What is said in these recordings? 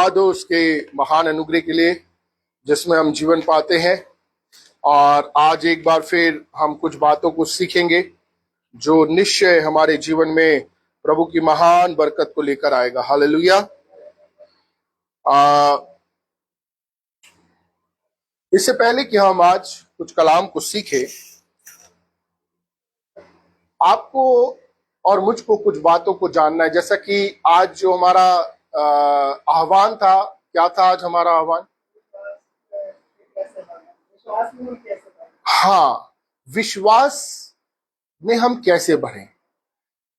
धन्यवाद हो उसके महान अनुग्रह के लिए जिसमें हम जीवन पाते हैं। और आज एक बार फिर हम कुछ बातों को सीखेंगे जो निश्चय हमारे जीवन में प्रभु की महान बरकत को लेकर आएगा। हालेलुया। इससे पहले कि हम आज कुछ कलाम को सीखें, आपको और मुझको कुछ बातों को जानना है। जैसा कि आज जो हमारा आह्वान था, क्या था आज हमारा आह्वान? हाँ, विश्वास में हम कैसे बढ़ें।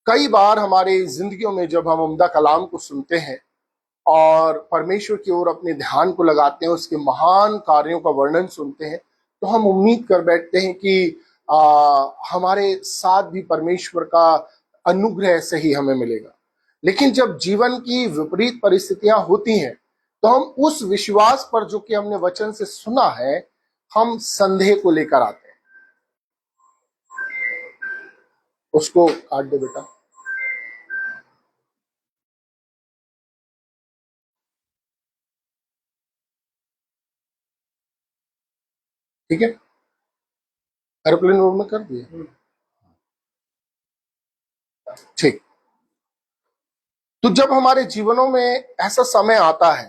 कई बार हमारे जिंदगियों में जब हम उम्दा कलाम को सुनते हैं और परमेश्वर की ओर अपने ध्यान को लगाते हैं, उसके महान कार्यों का वर्णन सुनते हैं, तो हम उम्मीद कर बैठते हैं कि हमारे साथ भी परमेश्वर का अनुग्रह ऐसे ही हमें मिलेगा। लेकिन जब जीवन की विपरीत परिस्थितियां होती हैं तो हम उस विश्वास पर जो कि हमने वचन से सुना है, हम संदेह को लेकर आते हैं। उसको काट दे बेटा। ठीक है, एरोप्लेन मोड में कर दिया। ठीक। तो जब हमारे जीवनों में ऐसा समय आता है,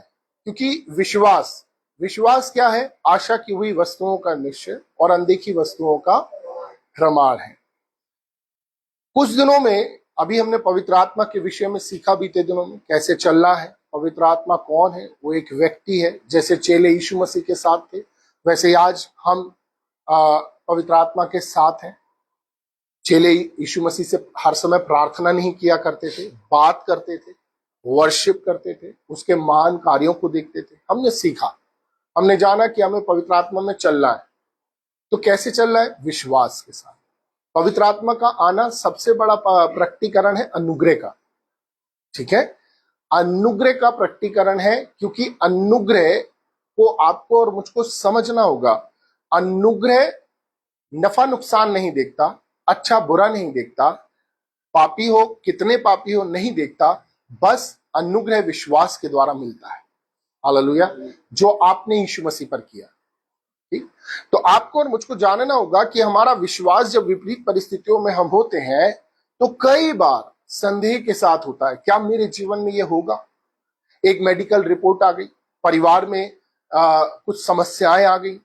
क्योंकि विश्वास क्या है? आशा की हुई वस्तुओं का निश्चय और अनदेखी वस्तुओं का प्रमाण है। कुछ दिनों में अभी हमने पवित्र आत्मा के विषय में सीखा, बीते दिनों में कैसे चलना है। पवित्र आत्मा कौन है? वो एक व्यक्ति है। जैसे चेले यीशु मसीह के साथ थे, वैसे आज हम पवित्र आत्मा के साथ हैं। चेले यीशु मसीह से हर समय प्रार्थना नहीं किया करते थे, बात करते थे, वर्शिप करते थे, उसके महान कार्यों को देखते थे। हमने सीखा, हमने जाना कि हमें पवित्र आत्मा में चलना है। तो कैसे चलना है? विश्वास के साथ। पवित्र आत्मा का आना सबसे बड़ा प्रकटीकरण है अनुग्रह का। ठीक है, अनुग्रह का प्रकटीकरण है, क्योंकि अनुग्रह को आपको और मुझको समझना होगा। अनुग्रह नफा नुकसान नहीं देखता, अच्छा बुरा नहीं देखता, पापी हो कितने पापी हो नहीं देखता, बस अनुग्रह विश्वास के द्वारा मिलता है। हालेलुया। जो आपने यीशु मसीह पर किया। ठीक, तो आपको और मुझको जानना होगा कि हमारा विश्वास जब विपरीत परिस्थितियों में हम होते हैं तो कई बार संदेह के साथ होता है, क्या मेरे जीवन में यह होगा? एक मेडिकल रिपोर्ट आ गई, परिवार में कुछ समस्याएं आ गई,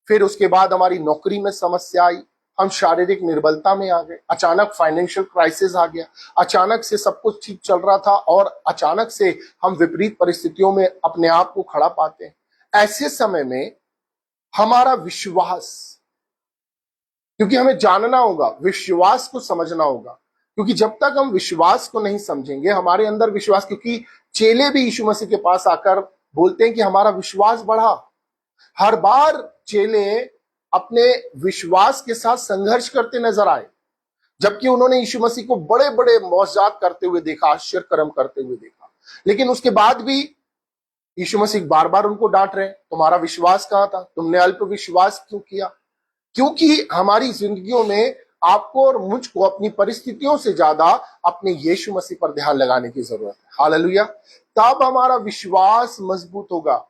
फिर उसके बाद हमारी नौकरी में समस्या आई, हम शारीरिक निर्बलता में आ गए, अचानक फाइनेंशियल क्राइसिस आ गया, अचानक से सब कुछ ठीक चल रहा था और अचानक से हम विपरीत परिस्थितियों में अपने आप को खड़ा पाते हैं। ऐसे समय में हमारा विश्वास, क्योंकि हमें जानना होगा, विश्वास को समझना होगा, क्योंकि जब तक हम विश्वास को नहीं समझेंगे, हमारे अंदर विश्वास, क्योंकि चेले भी यीशु मसीह के पास आकर बोलते हैं कि हमारा विश्वास बढ़ा। हर बार चेले अपने विश्वास के साथ संघर्ष करते नजर आए, जबकि उन्होंने यीशु मसीह को बड़े बड़े मौजज़ात करते हुए देखा, आश्चर्य कर्म करते हुए देखा। लेकिन उसके बाद भी यीशु मसीह बार बार उनको डांट रहे हैं, तुम्हारा विश्वास कहां था? तुमने अल्प विश्वास क्यों किया? क्योंकि हमारी जिंदगियों में आपको और मुझको अपनी परिस्थितियों से ज्यादा अपने यीशु मसीह पर ध्यान लगाने की जरूरत है। हालेलुया। तब हमारा विश्वास मजबूत होगा।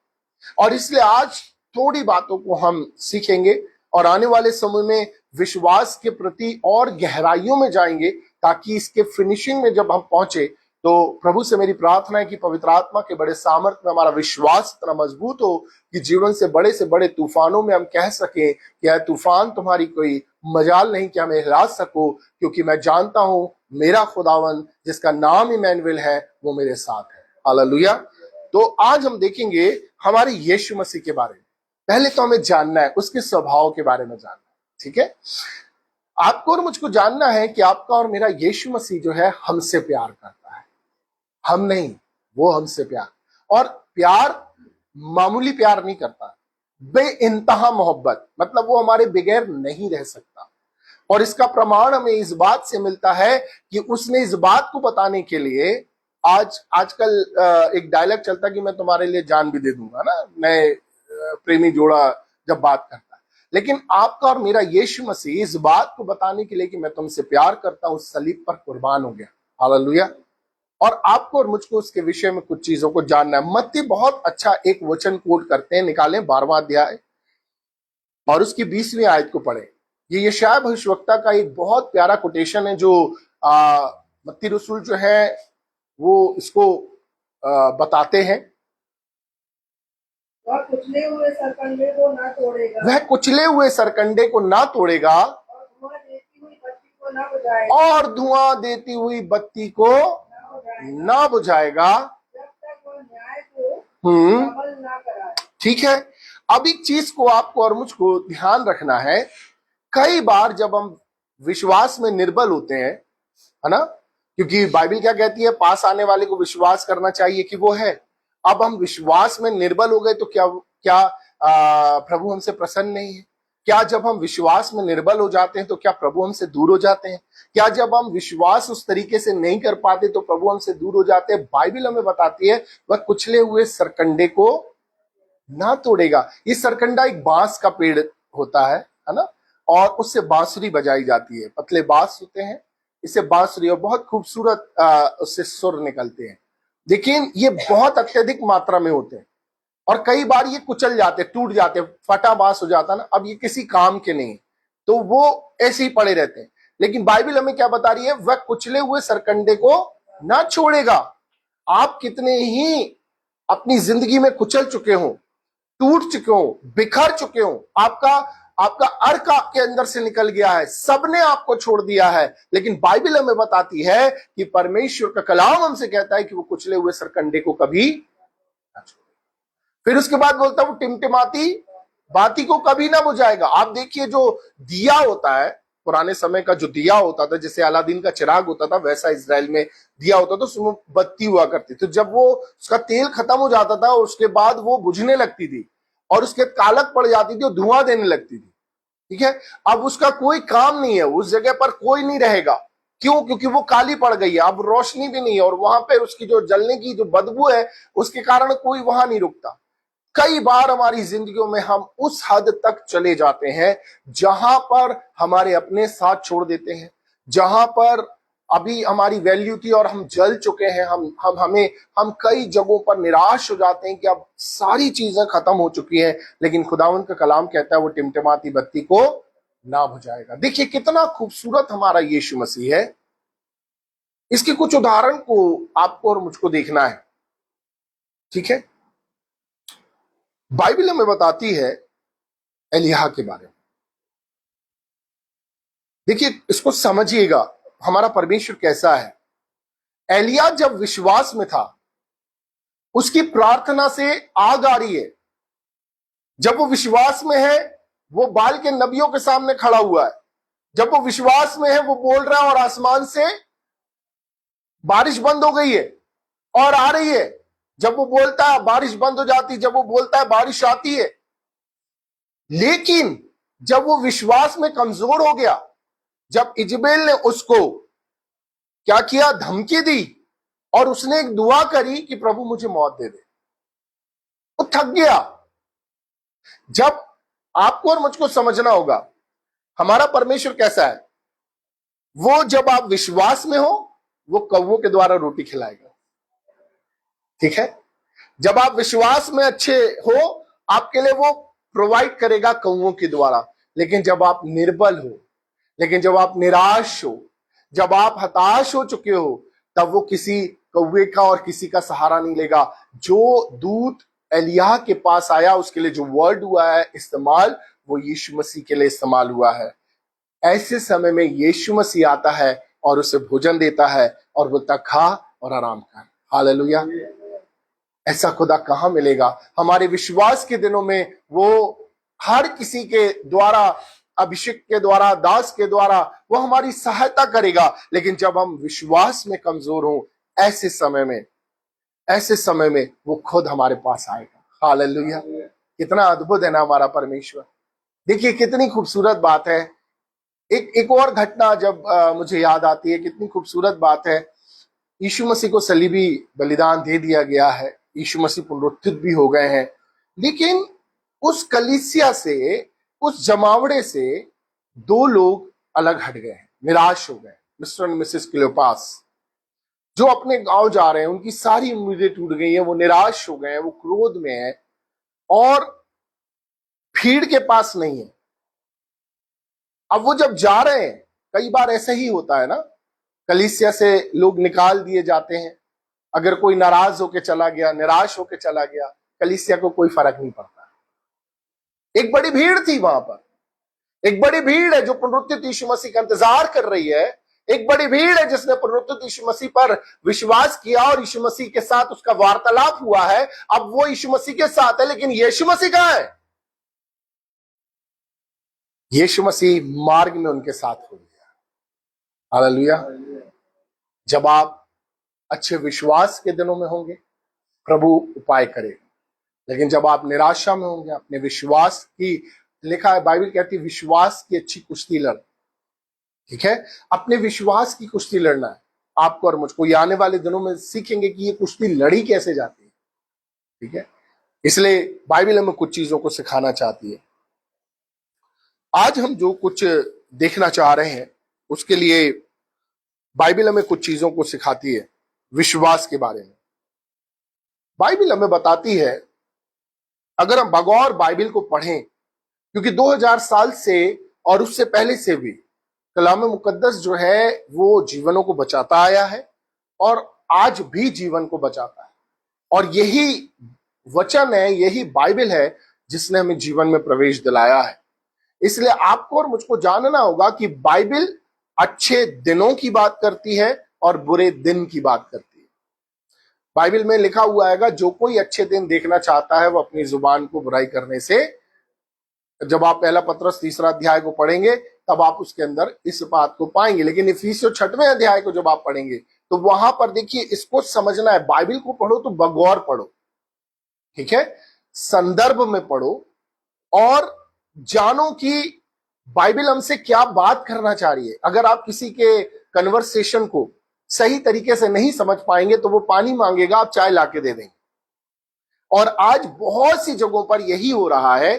और इसलिए आज थोड़ी बातों को हम सीखेंगे और आने वाले समय में विश्वास के प्रति और गहराइयों में जाएंगे, ताकि इसके फिनिशिंग में जब हम पहुंचे तो प्रभु से मेरी प्रार्थना है कि पवित्र आत्मा के बड़े सामर्थ्य में हमारा विश्वास इतना मजबूत हो कि जीवन से बड़े तूफानों में हम कह सकें कि यह तूफान तुम्हारी कोई मजाल नहीं कि हमें हिला सको, क्योंकि मैं जानता हूं मेरा खुदावन जिसका नाम इमैनुएल है वो मेरे साथ है। हालेलुया। तो आज हम देखेंगे हमारे यीशु मसीह के बारे में। पहले तो हमें जानना है उसके स्वभाव के बारे में जानना है। ठीक है, आपको और मुझको जानना है कि आपका और मेरा यीशु मसीह जो है हमसे प्यार करता है, हम नहीं, वो हमसे प्यार। और प्यार मामूली प्यार नहीं करता, बेइंतहा मोहब्बत, मतलब वो हमारे बगैर नहीं रह सकता। और इसका प्रमाण हमें इस बात से मिलता है कि उसने इस बात को बताने के लिए, आजकल एक डायलॉग चलता है कि मैं तुम्हारे लिए जान भी दे दूंगा ना, नए प्रेमी जोड़ा जब बात करता है। लेकिन आपका और मेरा यीशु मसीह इस बात को बताने के लिए कि मैं तुमसे प्यार करता हूं, सलीब पर कुर्बान हो गया। हालेलुया। और आपको और मुझको उसके विषय में कुछ चीजों को जानना है। मत्ती बहुत अच्छा एक वचन कोट करते हैं, निकालें 12वां अध्याय और उसकी 20वीं आयत को पढ़ें। ये यशायाह भविष्यवक्ता का एक बहुत प्यारा कोटेशन है जो मत्ती रसूल जो है वो इसको बताते हैं। वह कुचले हुए सरकंडे को ना तोड़ेगा, वह कुचले हुए सरकंडे को ना तोड़ेगा और धुआं देती हुई बत्ती को और धुआं देती हुई बत्ती को ना बुझाएगा, ना बुझाएगा जब तक वह न्याय को हम्म ना कराए। ठीक है। अब एक चीज को आपको और मुझको ध्यान रखना है। कई बार जब हम विश्वास में निर्बल होते हैं, है ना, क्योंकि बाइबल क्या कहती है, पास आने वाले को विश्वास करना चाहिए कि वो है। अब हम विश्वास में निर्बल हो गए तो क्या क्या प्रभु हमसे प्रसन्न नहीं है? क्या जब हम विश्वास में निर्बल हो जाते हैं तो क्या प्रभु हमसे दूर हो जाते हैं? क्या जब हम विश्वास उस तरीके से नहीं कर पाते तो प्रभु हमसे दूर हो जाते हैं? बाइबल हमें बताती है वह कुचले हुए सरकंडे को ना तोड़ेगा। ये सरकंडा एक बांस का पेड़ होता है ना, और उससे बांसुरी बजाई जाती है। पतले बांस होते हैं, इससे बांसुरी और बहुत खूबसूरत उससे सुर निकलते हैं। लेकिन ये बहुत अत्यधिक मात्रा में होते हैं और कई बार ये कुचल जाते, टूट जाते, फटा बांस हो जाता ना, अब ये किसी काम के नहीं, तो वो ऐसे ही पड़े रहते हैं। लेकिन बाइबल हमें क्या बता रही है, वह कुचले हुए सरकंडे को ना छोड़ेगा। आप कितने ही अपनी जिंदगी में कुचल चुके हो, टूट चुके हो, बिखर चुके हो, आपका आपका अर्क आपके अंदर से निकल गया है, सबने आपको छोड़ दिया है, लेकिन बाइबल हमें बताती है कि परमेश्वर का कलाम हमसे कहता है कि वो कुचले हुए सरकंडे को कभी ना छोड़े। फिर उसके बाद बोलता है वो टिमटिमाती बाती को कभी ना बुझाएगा। आप देखिए जो दिया होता है, पुराने समय का जो दिया होता था, जैसे अलादीन का चिराग होता था, वैसा इजराइल में दिया होता था, उसमें बत्ती हुआ करती थी। जब वो उसका तेल खत्म हो जाता था और उसके बाद वो बुझने लगती थी और उसके कालक पड़ जाती थी और धुआं देने लगती थी, ठीक है। अब उसका कोई काम नहीं है, उस जगह पर कोई नहीं रहेगा। क्यों? क्योंकि वो काली पड़ गई है, अब रोशनी भी नहीं है और वहां पे उसकी जो जलने की जो बदबू है उसके कारण कोई वहां नहीं रुकता। कई बार हमारी जिंदगियों में हम उस हद तक चले जाते हैं जहां पर हमारे अपने साथ छोड़ देते हैं, जहां पर अभी हमारी वैल्यू थी और हम जल चुके हैं। हम कई जगहों पर निराश हो जाते हैं कि अब सारी चीजें खत्म हो चुकी हैं, लेकिन खुदावंत का कलाम कहता है वो टिमटिमाती बत्ती को ना बुझाएगा। देखिए कितना खूबसूरत हमारा यीशु मसीह है। इसके कुछ उदाहरण को आपको और मुझको देखना है, ठीक है। बाइबल हमें बताती है एलिय्याह के बारे में। देखिए इसको समझिएगा, हमारा परमेश्वर कैसा है। एलिय्याह जब विश्वास में था, उसकी प्रार्थना से आग आ रही है। जब वो विश्वास में है, वो बाल के नबियों के सामने खड़ा हुआ है। जब वो विश्वास में है, वो बोल रहा है और आसमान से बारिश बंद हो गई है और आ रही है। जब वो बोलता है बारिश बंद हो जाती, जब वो बोलता है बारिश आती है। लेकिन जब वो विश्वास में कमजोर हो गया, जब इजबेल ने उसको क्या किया, धमकी दी और उसने एक दुआ करी कि प्रभु मुझे मौत दे दे, वो थक गया। जब आपको और मुझको समझना होगा हमारा परमेश्वर कैसा है। वो जब आप विश्वास में हो, वो कौवों के द्वारा रोटी खिलाएगा, ठीक है। जब आप विश्वास में अच्छे हो, आपके लिए वो प्रोवाइड करेगा कौवों के द्वारा। लेकिन जब आप निर्बल हो, लेकिन जब आप निराश हो, जब आप हताश हो चुके हो, तब वो किसी कौवे का और किसी का सहारा नहीं लेगा। जो दूत एलिय्याह के पास आया, उसके लिए जो वर्ड हुआ है इस्तेमाल, वो यीशु मसीह के लिए इस्तेमाल हुआ है। ऐसे समय में यीशु मसीह आता है और उसे भोजन देता है और बोलता खा और आराम कर। हालेलुया। ऐसा खुदा कहां मिलेगा? हमारे विश्वास के दिनों में वो हर किसी के द्वारा, अभिषेक के द्वारा, दास के द्वारा वो हमारी सहायता करेगा। लेकिन जब हम विश्वास में कमजोर हों, ऐसे समय में वो खुद हमारे पास आएगा। हालेलुया। कितना अद्भुत है ना हमारा परमेश्वर। देखिए कितनी खूबसूरत बात है। एक और घटना जब मुझे याद आती है, कितनी खूबसूरत बात है। यीशु मसीह को सलीबी बलिदान दे दिया गया है, यीशु मसीह पुनरुत्थित भी हो गए हैं, लेकिन उस कलीसिया से, उस जमावड़े से दो लोग अलग हट गए हैं, निराश हो गए, मिस्टर एंड मिसेस क्लियोपास। जो अपने गांव जा रहे हैं उनकी सारी उम्मीदें टूट गई हैं, वो निराश हो गए हैं, वो क्रोध में है और भीड़ के पास नहीं है। अब वो जब जा रहे हैं, कई बार ऐसा ही होता है ना, कलीसिया से लोग निकाल दिए जाते हैं। अगर कोई नाराज होके चला गया, निराश होके चला गया, कलीसिया को कोई फर्क नहीं पड़ता। एक बड़ी भीड़ थी वहां पर, एक बड़ी भीड़ है जो पुनरुत्थित यीशु मसीह का इंतजार कर रही है। एक बड़ी भीड़ है जिसने पुनरुत्थित यीशु मसीह पर विश्वास किया और यीशु मसीह के साथ उसका वार्तालाप हुआ है। अब वो यीशु मसीह के साथ है, लेकिन यीशु मसीह कहां है? यीशु मसीह मार्ग में उनके साथ हो गया। हालेलुया। जब आप अच्छे विश्वास के दिनों में होंगे, प्रभु उपाय करेगा। लेकिन जब आप निराशा में होंगे, अपने विश्वास की, लिखा है, बाइबल कहती है विश्वास की अच्छी कुश्ती लड़। ठीक है, अपने विश्वास की कुश्ती लड़ना है आपको और मुझको। ये आने वाले दिनों में सीखेंगे कि ये कुश्ती लड़ी कैसे जाती है। ठीक है, इसलिए बाइबल हमें कुछ चीजों को सिखाना चाहती है। आज हम जो कुछ देखना चाह रहे हैं उसके लिए बाइबल हमें कुछ चीजों को सिखाती है विश्वास के बारे में। बाइबल हमें बताती है, अगर हम बगौर बाइबल को पढ़ें, क्योंकि 2000 साल से और उससे पहले से भी कलाम मुकद्दस जो है वो जीवनों को बचाता आया है और आज भी जीवन को बचाता है। और यही वचन है, यही बाइबल है जिसने हमें जीवन में प्रवेश दिलाया है। इसलिए आपको और मुझको जानना होगा कि बाइबल अच्छे दिनों की बात करती है और बुरे दिन की बात करती है। बाइबल में लिखा हुआ है, जो कोई अच्छे दिन देखना चाहता है वो अपनी जुबान को बुराई करने से, जब आप पहला पत्रस 3 अध्याय को पढ़ेंगे तब आप उसके अंदर इस बात को पाएंगे। लेकिन इफिसियों 6वें अध्याय को जब आप पढ़ेंगे तो वहां पर देखिए, इसको समझना है, बाइबल को पढ़ो तो बगौर पढ़ो। ठीक है, संदर्भ में पढ़ो और जानो कि बाइबल हमसे क्या बात करना चाह रही है। अगर आप किसी के कन्वर्सेशन को सही तरीके से नहीं समझ पाएंगे तो वो पानी मांगेगा, आप चाय लाके दे देंगे। और आज बहुत सी जगहों पर यही हो रहा है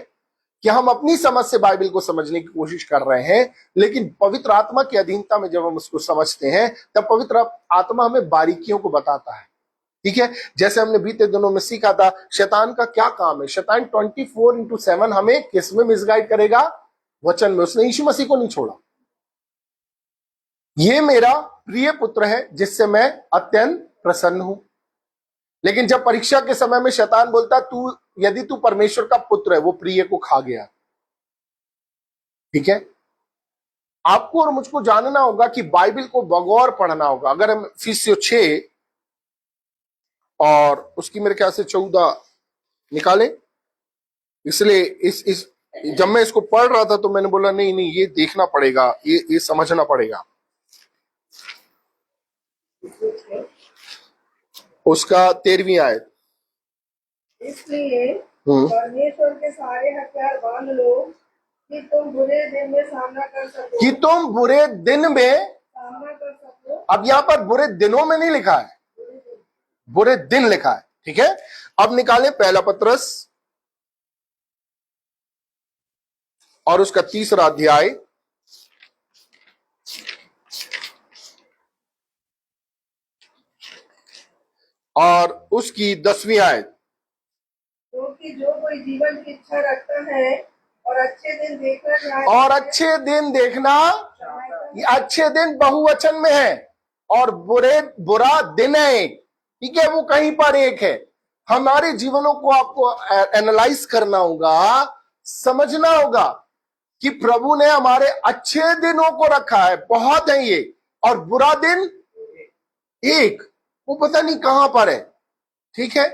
कि हम अपनी समझ से बाइबल को समझने की कोशिश कर रहे हैं, लेकिन पवित्र आत्मा की अधीनता में जब हम उसको समझते हैं तब पवित्र आत्मा हमें बारीकियों को बताता है। ठीक है, जैसे हमने बीते दिनों में सीखा था, शैतान का क्या काम है। शैतान 24/7 हमें किस में मिसगाइड करेगा? वचन में। उसने यीशु मसीह को नहीं छोड़ा। ये मेरा प्रिय पुत्र है जिससे मैं अत्यंत प्रसन्न हूं। लेकिन जब परीक्षा के समय में शैतान बोलता तू, यदि तू परमेश्वर का पुत्र है, वो प्रिय को खा गया। ठीक है, आपको और मुझको जानना होगा कि बाइबल को बगौर पढ़ना होगा। अगर हम इफिसियों 6 और उसकी मेरे ख्याल से 14 निकालें, इसलिए इस जब मैं इसको पढ़ रहा था तो मैंने बोला नहीं नहीं, ये देखना पड़ेगा, ये समझना पड़ेगा। उसका 13वीं आयत। इसलिए परमेश्वर के सारे हथियार बांध लो कि तुम बुरे दिन में सामना कर सको। कि तुम बुरे दिन में सामना कर सको। अब यहां पर बुरे दिनों में नहीं लिखा है, बुरे दिन लिखा है। ठीक है, अब निकालें पहला पत्रस और उसका 3 अध्याय और उसकी 10वीं आयत। क्योंकि जो कोई जीवन की इच्छा रखता है और अच्छे दिन देखना और अच्छे दिन देखना, ये अच्छे दिन बहुवचन में है और बुरा दिन है एक। ठीक है, वो कहीं पर एक है। हमारे जीवनों को आपको एनालाइज करना होगा, समझना होगा कि प्रभु ने हमारे अच्छे दिनों को रखा है, बहुत है ये, और बुरा दिन एक, वो पता नहीं कहां पर है। ठीक है,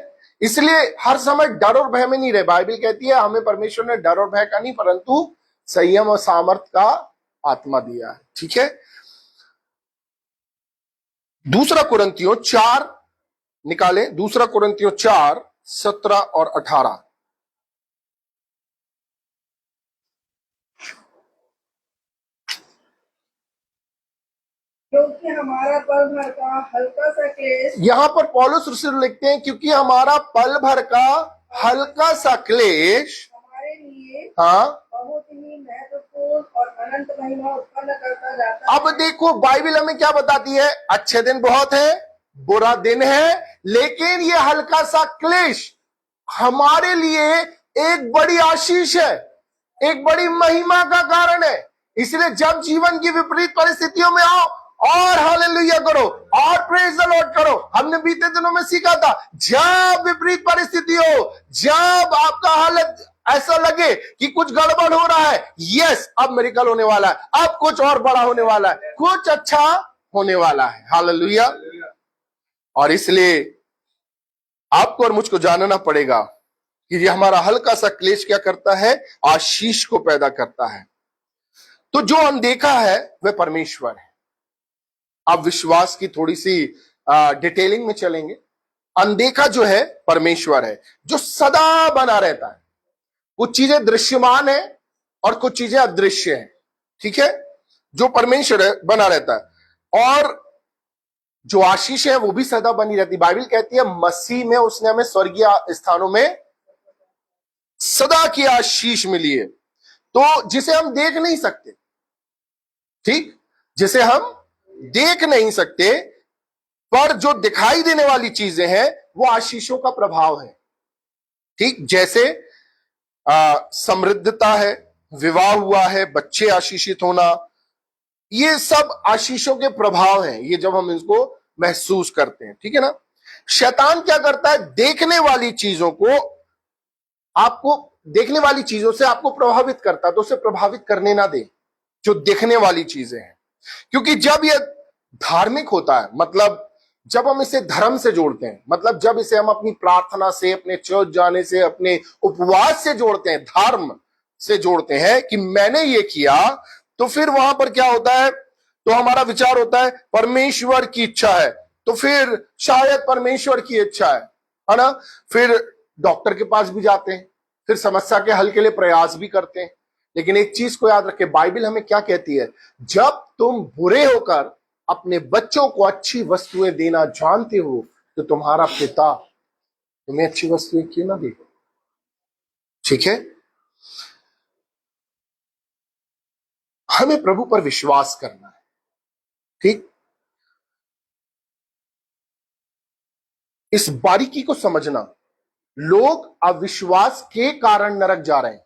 इसलिए हर समय डर और भय में नहीं रहे। बाइबल कहती है हमें परमेश्वर ने डर और भय का नहीं परंतु संयम और सामर्थ का आत्मा दिया है। ठीक है, 2 कुरिन्थियों 4 निकालें, 2 कुरिन्थियों 4 17 और 18। क्योंकि हमारा पल भर का हल्का सा क्लेश, यहां पर पौलुस रसूल लिखते हैं, क्योंकि हमारा पल भर का हल्का सा क्लेश हमारे लिए हाँ बहुत ही महत्वपूर्ण और अनंत महिमा उत्पन्न करता जाता है। अब देखो बाइबल हमें क्या बताती है, अच्छे दिन बहुत है, बुरा दिन है, लेकिन ये हल्का सा क्लेश हमारे लिए एक बड़ी आशीष है, एक बड़ी महिमा का कारण है। इसलिए जब जीवन की विपरीत परिस्थितियों में आओ और हालेलुया करो और प्रेज द लॉर्ड करो। हमने बीते दिनों में सीखा था, जब विपरीत परिस्थिति हो, जब आपका हालत ऐसा लगे कि कुछ गड़बड़ हो रहा है, यस अब मिरेकल होने वाला है, अब कुछ और बड़ा होने वाला है, कुछ अच्छा होने वाला है। हालेलुया। और इसलिए आपको और मुझको जानना पड़ेगा कि ये हमारा हल्का सा क्लेश क्या करता है, आशीष को पैदा करता है। तो जो अनदेखा है वह परमेश्वर है। आप विश्वास की थोड़ी सी डिटेलिंग में चलेंगे। अनदेखा जो है परमेश्वर है, जो सदा बना रहता है। कुछ चीजें दृश्यमान है और कुछ चीजें अदृश्य है, ठीक है। जो परमेश्वर है बना रहता है, और जो आशीष है वो भी सदा बनी रहती। बाइबल कहती है मसीह में उसने हमें स्वर्गीय स्थानों में सदा की आशीष मिली है। तो जिसे हम देख नहीं सकते, ठीक, जिसे हम देख नहीं सकते, पर जो दिखाई देने वाली चीजें हैं वो आशीषों का प्रभाव है, ठीक। जैसे समृद्धता है, विवाह हुआ है, बच्चे आशीषित होना, ये सब आशीषों के प्रभाव हैं। ये जब हम इसको महसूस करते हैं, ठीक है ना। शैतान क्या करता है, देखने वाली चीजों को, आपको देखने वाली चीजों से आपको प्रभावित करता है, तो उसे प्रभावित करने ना दे जो देखने वाली चीजें हैं। क्योंकि जब यह धार्मिक होता है, मतलब जब हम इसे धर्म से जोड़ते हैं, मतलब जब इसे हम अपनी प्रार्थना से, अपने चर्च जाने से, अपने उपवास से जोड़ते हैं, धर्म से जोड़ते हैं कि मैंने ये किया, तो फिर वहां पर क्या होता है, तो हमारा विचार होता है परमेश्वर की इच्छा है, तो फिर शायद परमेश्वर की इच्छा है ना। फिर डॉक्टर के पास भी जाते हैं, फिर समस्या के हल के लिए प्रयास भी करते हैं। लेकिन एक चीज को याद रखें, बाइबल हमें क्या कहती है, जब तुम बुरे होकर अपने बच्चों को अच्छी वस्तुएं देना जानते हो, तो तुम्हारा पिता तुम्हें अच्छी वस्तुएं क्यों ना दे, ठीक है। हमें प्रभु पर विश्वास करना है, ठीक। इस बारीकी को समझना, लोग अविश्वास के कारण नरक जा रहे हैं।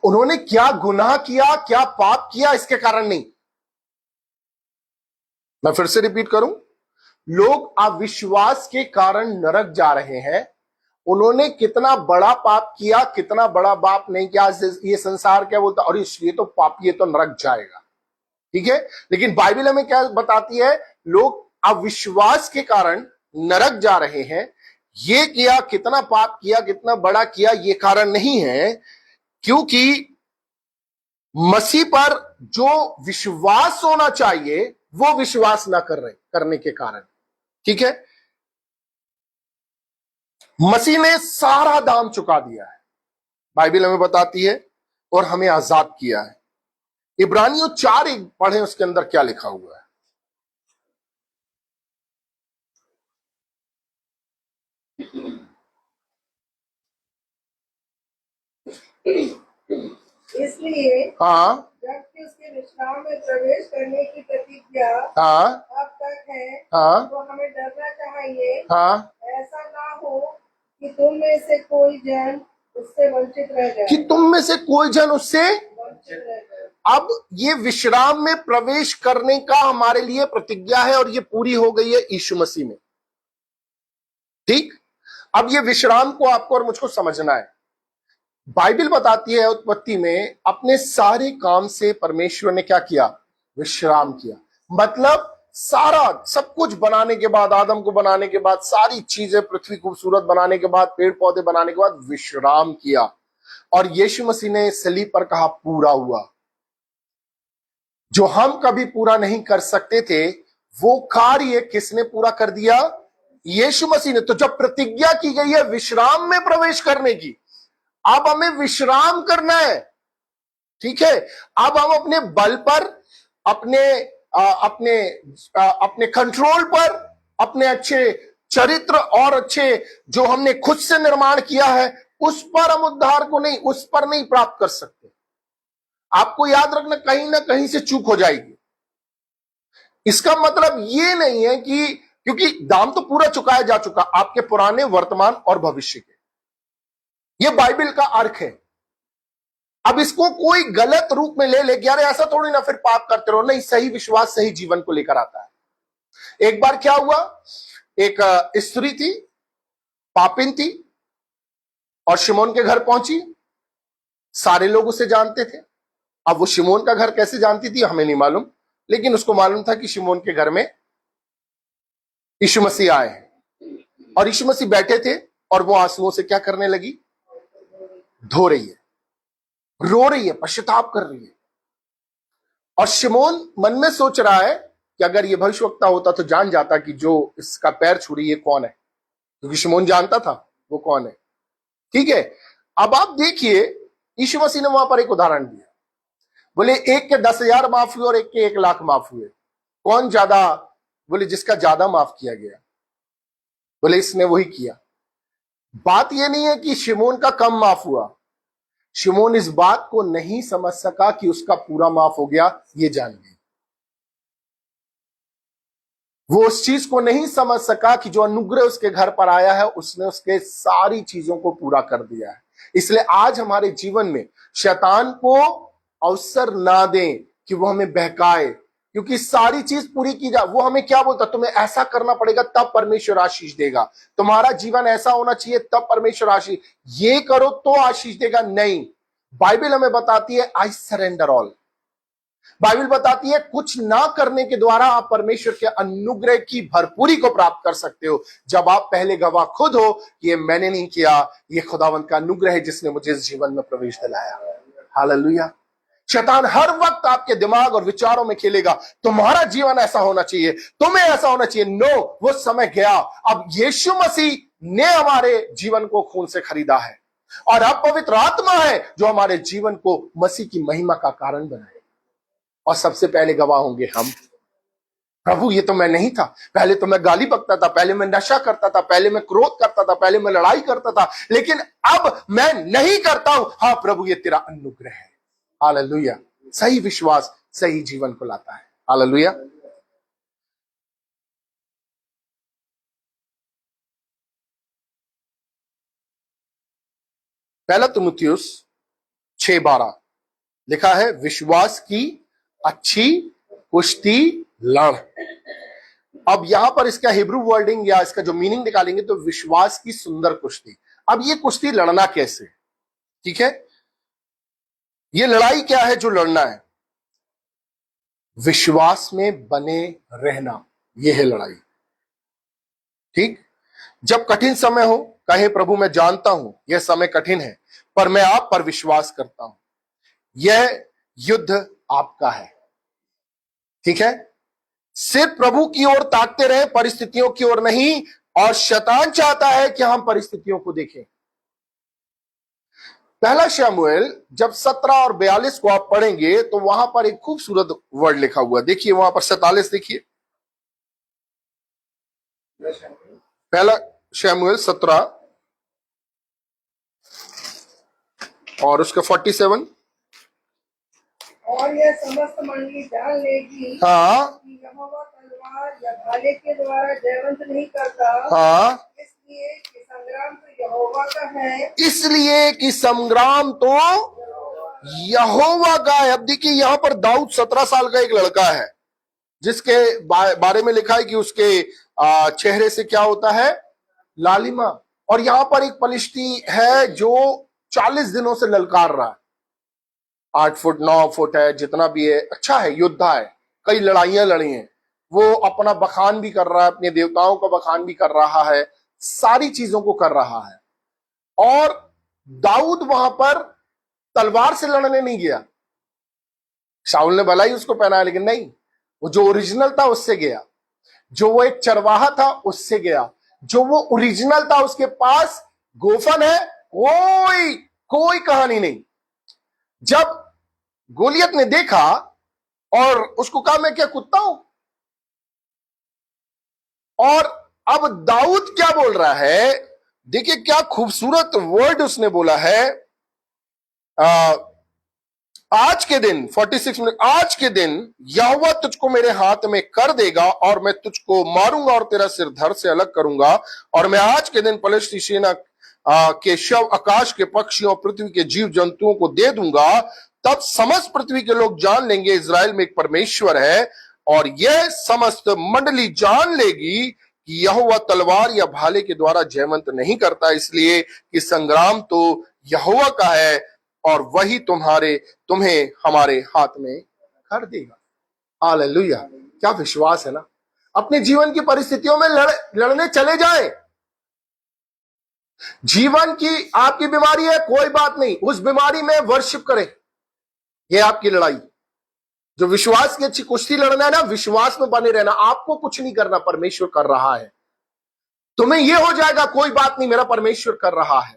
उन्होंने क्या गुनाह किया, क्या पाप किया, इसके कारण नहीं। मैं फिर से रिपीट करूं, लोग अविश्वास के कारण नरक जा रहे हैं। उन्होंने कितना बड़ा पाप किया, कितना बड़ा पाप नहीं किया, ये संसार क्या बोलता, और इसलिए तो पापी है तो नरक जाएगा, ठीक है। लेकिन बाइबल हमें क्या बताती है, लोग अविश्वास के कारण नरक जा रहे हैं। ये किया, कितना पाप किया, कितना बड़ा किया, ये कारण नहीं है, क्योंकि मसीह पर जो विश्वास होना चाहिए वो विश्वास ना करने के कारण, ठीक है। मसीह ने सारा दाम चुका दिया है, बाइबल हमें बताती है, और हमें आजाद किया है। इब्रानियों 4:1 पढ़ें, उसके अंदर क्या लिखा हुआ है। इसलिए हाँ, जबकि उसके विश्राम में प्रवेश करने की प्रतिज्ञा हाँ, अब तक है, हाँ, तो हमें डरना चाहिए, हाँ, ऐसा ना हो कि तुम में से कोई जन उससे वंचित रह जाए, कि तुम में से कोई जन उससे। वंचित रह जाए। अब ये विश्राम में प्रवेश करने का हमारे लिए प्रतिज्ञा है, और ये पूरी हो गई है यीशु मसीह में, ठीक। अब ये विश्राम को आपको और मुझको समझना है। बाइबल बताती है उत्पत्ति में अपने सारे काम से परमेश्वर ने क्या किया, विश्राम किया। मतलब सारा सब कुछ बनाने के बाद, आदम को बनाने के बाद, सारी चीजें, पृथ्वी खूबसूरत बनाने के बाद, पेड़ पौधे बनाने के बाद विश्राम किया। और यीशु मसीह ने सलीब पर कहा पूरा हुआ। जो हम कभी पूरा नहीं कर सकते थे, वो कार्य किसने पूरा कर दिया, यीशु मसीह ने। तो जब प्रतिज्ञा की गई है विश्राम में प्रवेश करने की, अब हमें विश्राम करना है, ठीक है। अब हम अपने बल पर, अपने कंट्रोल पर, अपने अच्छे चरित्र और अच्छे जो हमने खुद से निर्माण किया है, उस पर हम उद्धार को नहीं, उस पर नहीं प्राप्त कर सकते। आपको याद रखना, कहीं ना कहीं से चूक हो जाएगी। इसका मतलब ये नहीं है कि, क्योंकि दाम तो पूरा चुकाया जा चुका आपके पुराने, वर्तमान और भविष्य के। ये बाइबल का अर्थ है। अब इसको कोई गलत रूप में ले यार ऐसा थोड़ी ना फिर पाप करते रहो, नहीं, सही विश्वास सही जीवन को लेकर आता है। एक बार क्या हुआ, एक स्त्री थी, पापिन थी, और शिमोन के घर पहुंची। सारे लोग उसे जानते थे। अब वो शिमोन का घर कैसे जानती थी हमें नहीं मालूम, लेकिन उसको मालूम था कि शिमोन के घर में यीशु मसीह आए हैं। और यीशु मसीह बैठे थे, और वो आंसुओं से क्या करने लगी, धो रही है, रो रही है, पश्चाताप कर रही है। और शिमोन मन में सोच रहा है कि अगर ये भविष्यवक्ता होता तो जान जाता कि जो इसका पैर छू रही है कौन है, क्योंकि शिमोन जानता था वो कौन है। ठीक है, अब आप देखिए यीशु मसीह ने वहां पर एक उदाहरण दिया। बोले एक के 10,000 माफ हुए और एक के 1,00,000 माफ हुए, कौन ज्यादा? बोले जिसका ज्यादा माफ किया गया। बोले इसने वही किया। बात यह नहीं है कि शिमोन का कम माफ हुआ, शिमोन इस बात को नहीं समझ सका कि उसका पूरा माफ हो गया, ये जान गई। वो उस चीज को नहीं समझ सका कि जो अनुग्रह उसके घर पर आया है उसने उसके सारी चीजों को पूरा कर दिया है। इसलिए आज हमारे जीवन में शैतान को अवसर ना दें कि वो हमें बहकाए, क्योंकि सारी चीज पूरी की जा। वो हमें क्या बोलता, तुम्हें ऐसा करना पड़ेगा तब परमेश्वर आशीष देगा, तुम्हारा जीवन ऐसा होना चाहिए तब परमेश्वर आशीष, ये करो तो आशीष देगा। नहीं, बाइबल हमें बताती है आई सरेंडर ऑल। बाइबल बताती है कुछ ना करने के द्वारा आप परमेश्वर के अनुग्रह की भरपूरी को प्राप्त कर सकते हो, जब आप पहले गवाह खुद हो कि ये मैंने नहीं किया, ये खुदावंत का अनुग्रह है जिसने मुझे इस जीवन में प्रवेश दिलाया। हालेलुया। शैतान हर वक्त आपके दिमाग और विचारों में खेलेगा, तुम्हारा जीवन ऐसा होना चाहिए, तुम्हें ऐसा होना चाहिए। नो, वो समय गया। अब यीशु मसीह ने हमारे जीवन को खून से खरीदा है, और अब पवित्र आत्मा है जो हमारे जीवन को मसीह की महिमा का कारण बनाए। और सबसे पहले गवाह होंगे हम। प्रभु ये तो मैं नहीं था, पहले तो मैं गाली बकता था, पहले मैं नशा करता था, पहले मैं क्रोध करता था, पहले मैं लड़ाई करता था, लेकिन अब मैं नहीं करता हूं। हाँ प्रभु, ये तेरा अनुग्रह है। हालेलुया। सही विश्वास सही जीवन को लाता है। हालेलुया। पहला तीमुथियुस 6:12 लिखा है, विश्वास की अच्छी कुश्ती लड़। अब यहां पर इसका हिब्रू वर्डिंग या इसका जो मीनिंग निकालेंगे तो विश्वास की सुंदर कुश्ती। अब ये कुश्ती लड़ना कैसे? ठीक है, ये लड़ाई क्या है जो लड़ना है? विश्वास में बने रहना, यह है लड़ाई। ठीक, जब कठिन समय हो, कहे प्रभु मैं जानता हूं यह समय कठिन है, पर मैं आप पर विश्वास करता हूं। यह युद्ध आपका है। ठीक है, सिर्फ प्रभु की ओर ताकते रहे, परिस्थितियों की ओर नहीं। और शैतान चाहता है कि हम परिस्थितियों को देखें। पहला शमूएल जब 17 और 42 को आप पढ़ेंगे तो वहां पर एक खूबसूरत वर्ड लिखा हुआ, देखिए वहां पर 47, देखिए पहला शमूएल 17 और उसका 47। और यह समस्त मंडली जान लेगी हाँ कि यहोवा तलवार या भाले के द्वारा जयवंत नहीं करता। हाँ, इसलिए कि संग्राम तो यहोवा का है। इसलिए कि संग्राम तो यहोवा का है। अब देखिए यहां पर दाऊद 17 साल का एक लड़का है जिसके बारे में लिखा है कि उसके चेहरे से क्या होता है, लालिमा। और यहां पर एक पलिश्ती है जो 40 दिनों से ललकार रहा है। 8 फुट 9 फुट है, जितना भी है, अच्छा है, योद्धा है, कई लड़ाइयां लड़ी हैं। वो अपना बखान भी कर रहा है, अपने देवताओं का बखान भी कर रहा है, सारी चीजों को कर रहा है। और दाऊद वहां पर तलवार से लड़ने नहीं गया। शाऊल ने भला ही उसको पहनाया, लेकिन नहीं, वो जो ओरिजिनल था उससे गया। जो वो एक चरवाहा था उससे गया। जो वो ओरिजिनल था उसके पास गोफन है, कोई कोई कहानी नहीं। जब गोलियत ने देखा और उसको कहा मैं क्या कुत्ता हूं? और अब दाऊद क्या बोल रहा है, देखिए क्या खूबसूरत वर्ड उसने बोला है। आज के दिन 46 मिनट, आज के दिन यहोवा तुझको मेरे हाथ में कर देगा और मैं तुझको मारूंगा और तेरा सिर धड़ से अलग करूंगा। और मैं आज के दिन पलिश्ती सेना के शव आकाश के पक्षियों और पृथ्वी के जीव जंतुओं को दे दूंगा। तब समस्त पृथ्वी के लोग जान लेंगे इजराइल में एक परमेश्वर है, और यह समस्त मंडली जान लेगी कि यहोवा तलवार या भाले के द्वारा जयवंत नहीं करता, इसलिए कि संग्राम तो यहोवा का है और वही तुम्हें हमारे हाथ में कर देगा। हालेलुया। क्या विश्वास है ना। अपने जीवन की परिस्थितियों में लड़ने चले जाएं। जीवन की आपकी बीमारी है, कोई बात नहीं, उस बीमारी में वर्शिप करें। यह आपकी लड़ाई, जो विश्वास की अच्छी कुश्ती लड़ना है ना, विश्वास में बने रहना। आपको कुछ नहीं करना, परमेश्वर कर रहा है। तुम्हें यह हो जाएगा, कोई बात नहीं, मेरा परमेश्वर कर रहा है।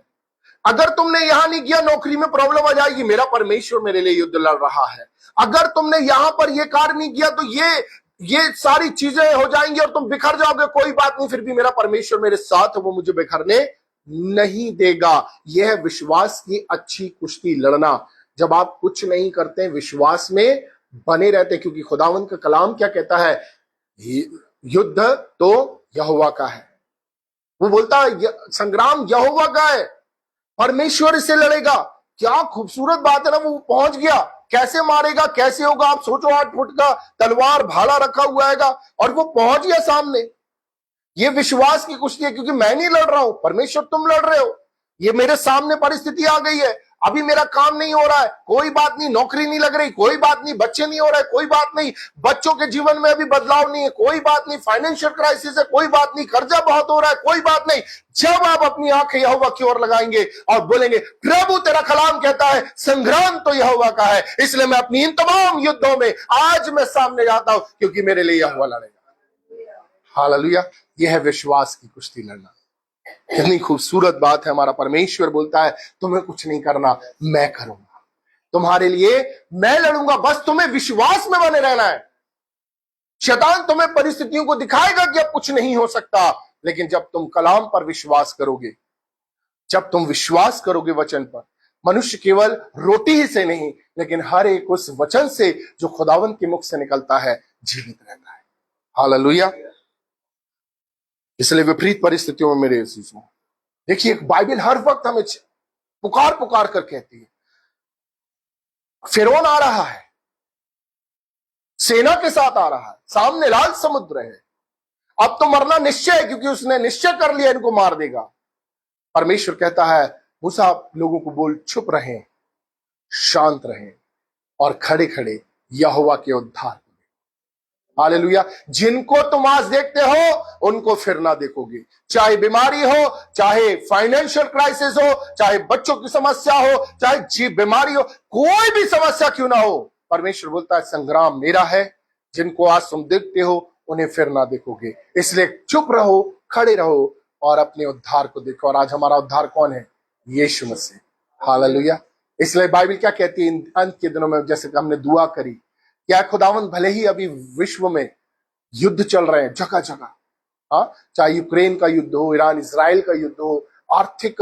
अगर तुमने यहां नहीं किया, नौकरी में प्रॉब्लम आ जाएगी, मेरा परमेश्वर मेरे लिए युद्ध लड़ रहा है। अगर तुमने यहां पर यह कार्य नहीं किया तो ये सारी चीजें हो जाएंगी और तुम बिखर जाओगे, कोई बात नहीं, फिर भी मेरा परमेश्वर मेरे साथ है, वो मुझे बिखरने नहीं देगा। यह है विश्वास की अच्छी कुश्ती लड़ना। जब आप कुछ नहीं करते, विश्वास में बने रहते, क्योंकि खुदावंद का कलाम क्या कहता है, युद्ध तो यहोवा का है। वो बोलता है संग्राम यहोवा का है, परमेश्वर इससे लड़ेगा। क्या खूबसूरत बात है ना। वो पहुंच गया, कैसे मारेगा, कैसे होगा, आप सोचो। 8 फुट का तलवार भाला रखा हुआ है और वो पहुंच गया सामने। ये विश्वास की कुश्ती है, क्योंकि मैं नहीं लड़ रहा हूं, परमेश्वर तुम लड़ रहे हो। ये मेरे सामने परिस्थिति आ गई है, अभी मेरा काम नहीं हो रहा है, कोई बात नहीं, नौकरी नहीं लग रही, कोई बात नहीं, बच्चे नहीं हो रहे, कोई बात नहीं, बच्चों के जीवन में अभी बदलाव नहीं है, कोई बात नहीं, फाइनेंशियल क्राइसिस है, कोई बात नहीं, कर्जा बहुत हो रहा है, कोई बात नहीं। जब आप अपनी आंखें यहोवा की ओर लगाएंगे और बोलेंगे, प्रभु तेरा कलाम कहता है संग्राम तो यहोवा का है, इसलिए मैं अपनी इन तमाम युद्धों में आज मैं सामने जाता हूं, क्योंकि मेरे लिए यहोवा लड़ेगा। हालेलुया। यह है विश्वास की कुश्ती लड़ना। कितनी खूबसूरत बात है। हमारा परमेश्वर बोलता है तुम्हें कुछ नहीं करना, मैं करूंगा, तुम्हारे लिए मैं लड़ूंगा, बस तुम्हें विश्वास में बने रहना है। शैतान तुम्हें परिस्थितियों को दिखाएगा कि अब कुछ नहीं हो सकता, लेकिन जब तुम कलाम पर विश्वास करोगे, जब तुम विश्वास करोगे वचन पर, मनुष्य केवल रोटी ही से नहीं, लेकिन हर एक उस वचन से जो खुदावंद के मुख से निकलता है जीवित रहता है। हालेलुया। इसलिए विपरीत परिस्थितियों में मेरे यीशु, देखिए बाइबल हर वक्त हमें पुकार पुकार कर कहती है, फिरौन आ रहा है, सेना के साथ आ रहा है, सामने लाल समुद्र है, अब तो मरना निश्चय है, क्योंकि उसने निश्चय कर लिया इनको मार देगा। परमेश्वर कहता है मूसा आप लोगों को बोल चुप रहें, शांत रहें और खड़े खड़े यहोवा के उद्धार। हालेलुया। जिनको तुम आज देखते हो उनको फिर ना देखोगे, चाहे बीमारी हो, चाहे फाइनेंशियल क्राइसिस हो, चाहे बच्चों की समस्या हो, चाहे जीव बीमारी हो, कोई भी समस्या क्यों ना हो, परमेश्वर बोलता है संग्राम मेरा है। जिनको आज तुम देखते हो उन्हें फिर ना देखोगे, इसलिए चुप रहो, खड़े रहो और अपने उद्धार को देखो। और आज हमारा उद्धार कौन है? यीशु मसीह। हालेलुया। इसलिए बाइबल क्या कहती है अंत के दिनों में, जैसे कि हमने दुआ करी, क्या खुदावंद भले ही अभी विश्व में युद्ध चल रहे हैं जगह जगह, हाँ, चाहे यूक्रेन का युद्ध हो, ईरान इजराइल का युद्ध हो, आर्थिक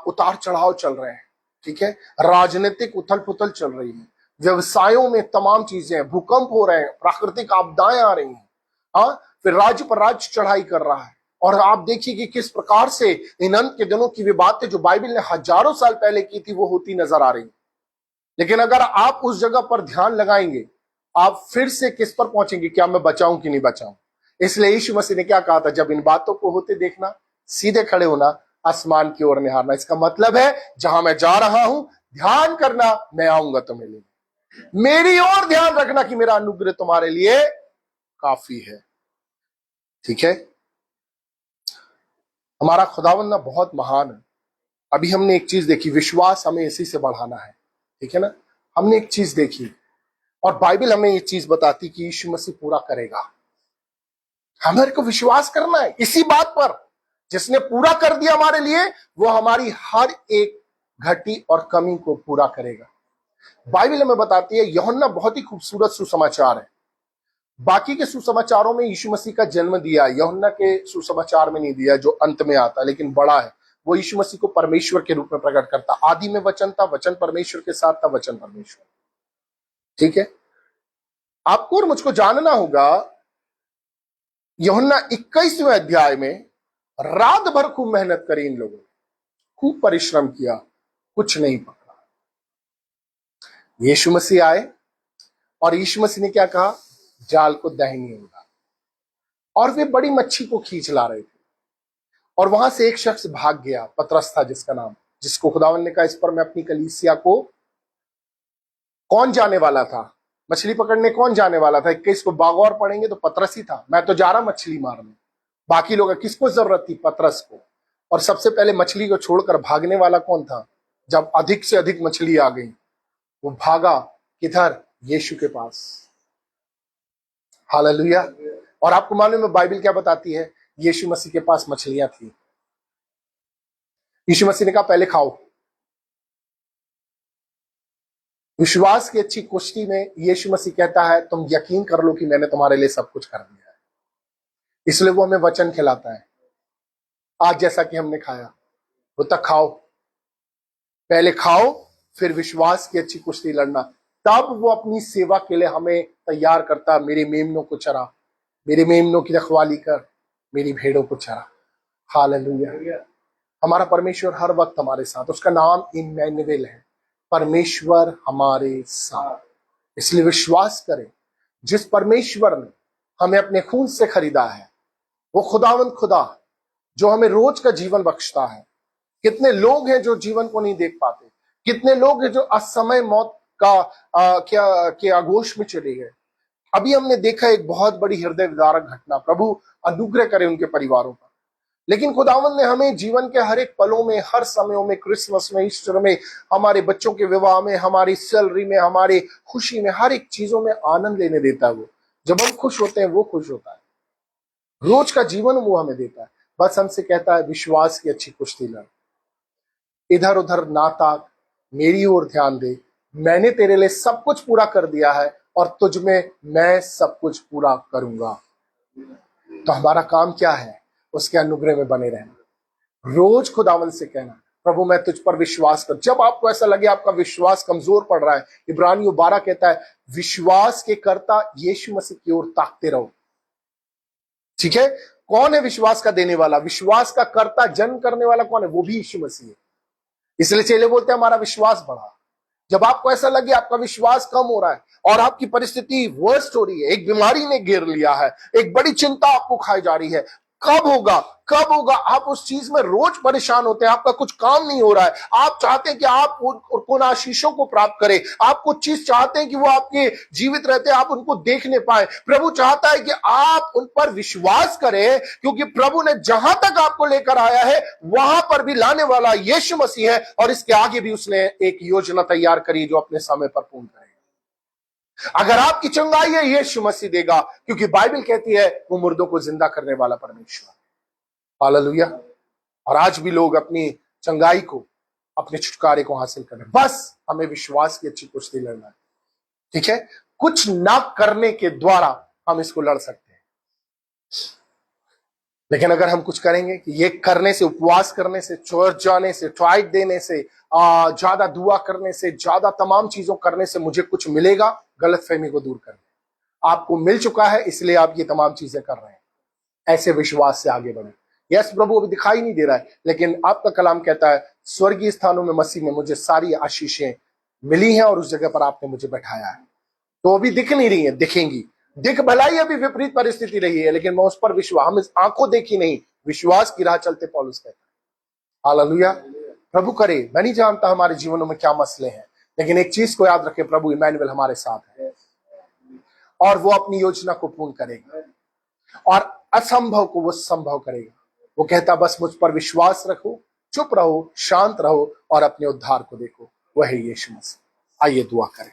उतार चढ़ाव चल रहे हैं, ठीक है, राजनीतिक उथल पुथल चल रही है, व्यवसायों में तमाम चीजें, भूकंप हो रहे हैं, प्राकृतिक आपदाएं आ रही हैं, हाँ, फिर राज्य पर राज्य चढ़ाई कर रहा है। और आप देखिए कि किस प्रकार से इन अंत के दिनों की वे बातें जो बाइबल ने हजारों साल पहले की थी वो होती नजर आ रही। लेकिन अगर आप उस जगह पर ध्यान लगाएंगे, आप फिर से किस पर पहुंचेंगे, क्या मैं बचाऊं कि नहीं बचाऊं। इसलिए यीशु मसीह ने क्या कहा था, जब इन बातों को होते देखना, सीधे खड़े होना, आसमान की ओर निहारना। इसका मतलब है जहां मैं जा रहा हूं ध्यान करना, मैं आऊंगा तुम्हें लेने, मेरी ओर ध्यान रखना कि मेरा अनुग्रह तुम्हारे लिए काफी है। ठीक है, हमारा खुदावंद ना बहुत महान है। अभी हमने एक चीज देखी, विश्वास हमें इसी से बढ़ाना है, ठीक है ना। हमने एक चीज देखी और बाइबल हमें ये चीज बताती कि यीशु मसीह पूरा करेगा। हमारे को विश्वास करना है इसी बात पर, जिसने पूरा कर दिया हमारे लिए, वो हमारी हर एक घटी और कमी को पूरा करेगा। बाइबल हमें बताती है, यूहन्ना बहुत ही खूबसूरत सुसमाचार है। बाकी के सुसमाचारों में यीशु मसीह का जन्म दिया, यूहन्ना के सुसमाचार में नहीं दिया जो अंत में आता, लेकिन बड़ा है। वो यीशु मसीह को परमेश्वर के रूप में प्रकट करता। आदि में वचन था, वचन परमेश्वर के साथ था, वचन परमेश्वर। ठीक है, आपको और मुझको जानना होगा, यूहन्ना 21वें अध्याय में रात भर खूब मेहनत करी इन लोगों ने, खूब परिश्रम किया, कुछ नहीं पकड़ा। यीशु मसीह आए और यीशु मसीह ने क्या कहा, जाल को दाहिनी ओर डालो, और वे बड़ी मच्छी को खींच ला रहे थे, और वहां से एक शख्स भाग गया, पतरस था जिसका नाम, जिसको खुदावन ने कहा इस पर मैं अपनी कलीसिया को, कौन जाने वाला था मछली पकड़ने, कौन जाने वाला था, 21 को बागौर पढ़ेंगे तो पतरस ही था, मैं तो जा रहा मछली मारने, बाकी लोग, किसको जरूरत थी, पतरस को। और सबसे पहले मछली को छोड़कर भागने वाला कौन था, जब अधिक से अधिक मछली आ गई, वो भागा किधर, यीशु के पास। हालेलुया। और आपको मालूम है बाइबल क्या बताती है, यीशु मसीह के पास मछलियां थी। यीशु मसीह ने कहा पहले खाओ। विश्वास की अच्छी कुश्ती में यीशु मसीह कहता है तुम यकीन कर लो कि मैंने तुम्हारे लिए सब कुछ कर दिया है, इसलिए वो हमें वचन खिलाता है। आज जैसा कि हमने खाया, वो तक खाओ, पहले खाओ, फिर विश्वास की अच्छी कुश्ती लड़ना, तब वो अपनी सेवा के लिए हमें तैयार करता। मेरे मेमनों को चरा, मेरे मेमनों की रखवाली कर, मेरी भेड़ों को चरा। हालेलुया। हमारा परमेश्वर हर वक्त हमारे साथ, उसका नाम इम्मैनुएल है, परमेश्वर हमारे साथ। इसलिए विश्वास करें, जिस परमेश्वर ने हमें अपने खून से खरीदा है, वो खुदावंद खुदा जो हमें रोज का जीवन बख्शता है। कितने लोग हैं जो जीवन को नहीं देख पाते, कितने लोग हैं जो असमय मौत का के आगोश में चले गए। अभी हमने देखा एक बहुत बड़ी हृदय विदारक घटना, प्रभु अनुग्रह करे उनके परिवारों पर। लेकिन खुदावंद ने हमें जीवन के हर एक पलों में, हर समयों में, क्रिसमस में, ईस्टर में, हमारे बच्चों के विवाह में, हमारी सैलरी में, हमारी खुशी में, हर एक चीजों में आनंद लेने देता है। वो जब हम खुश होते हैं वो खुश होता है, रोज का जीवन वो हमें देता है। बस हमसे कहता है विश्वास की अच्छी कुश्ती लड़, इधर उधर ना ताक, मेरी ओर ध्यान दे, मैंने तेरे लिए सब कुछ पूरा कर दिया है और तुझ में मैं सब कुछ पूरा करूंगा। तो हमारा काम क्या है, उसके अनुग्रह में बने रहना, रोज खुदावन से कहना प्रभु मैं तुझ पर विश्वास कर। जब आपको ऐसा लगे आपका विश्वास कमजोर पड़ रहा है, इब्रानियों 12 कहता है विश्वास के कर्ता यीशु मसीह की ओर ताकते रहो। ठीक है, कौन है विश्वास का देने वाला, विश्वास का कर्ता, जन्म करने वाला कौन है, वो भी यीशु मसीह है। इसलिए चेले बोलते हैं हमारा विश्वास बढ़ा। जब आपको ऐसा लगे आपका विश्वास कम हो रहा है और आपकी परिस्थिति वर्स्ट हो रही है, एक बीमारी ने घेर लिया है, एक बड़ी चिंता आपको खाई जा रही है, कब होगा कब होगा, आप उस चीज में रोज परेशान होते हैं, आपका कुछ काम नहीं हो रहा है, आप चाहते हैं कि आप उन आशीषों को प्राप्त करें, आप कुछ चीज चाहते हैं कि वो आपके जीवित रहते आप उनको देखने पाए। प्रभु चाहता है कि आप उन पर विश्वास करें, क्योंकि प्रभु ने जहां तक आपको लेकर आया है वहां पर भी लाने वाला यीशु मसीह है, और इसके आगे भी उसने एक योजना तैयार करी जो अपने समय पर पूर्ण करेगा। अगर आपकी चंगाई है यीशु मसीह देगा, क्योंकि बाइबल कहती है वो मुर्दों को जिंदा करने वाला परमेश्वर। हालेलुया। और आज भी लोग अपनी चंगाई को, अपने छुटकारे को हासिल कर रहे हैं, बस हमें विश्वास की अच्छी कुश्ती लड़ना है। ठीक है, कुछ ना करने के द्वारा हम इसको लड़ सकते हैं, लेकिन अगर हम कुछ करेंगे कि ये करने से, उपवास करने से, चर्च जाने से, ट्राइड देने से, ज्यादा दुआ करने से, ज्यादा तमाम चीजों करने से मुझे कुछ मिलेगा, गलतफहमी को दूर करने, आपको मिल चुका है इसलिए आप ये तमाम चीजें कर रहे हैं। ऐसे विश्वास से आगे बढ़े। यस प्रभु अभी दिखाई नहीं दे रहा है, लेकिन आपका कलाम कहता है स्वर्गीय स्थानों में मसीह में मुझे सारी आशीषें मिली हैं और उस जगह पर आपने मुझे बैठाया है। तो अभी दिख नहीं रही है, दिखेंगी। दिख भलाई अभी विपरीत परिस्थिति रही है, लेकिन मैं उस पर विश्वास, हम इस आंखों देखी नहीं, विश्वास की राह चलते पौलुस कहता है। हालेलुया। प्रभु करे, मैं नहीं जानता हमारे जीवनों में क्या मसले हैं, लेकिन एक चीज को याद रखें, प्रभु इम्मैनुएल हमारे साथ है और वो अपनी योजना को पूर्ण करेगा और असंभव को वो संभव करेगा। वो कहता बस मुझ पर विश्वास रखो, चुप रहो, शांत रहो और अपने उद्धार को देखो, वह है यीशु मसीह। आइए दुआ करें।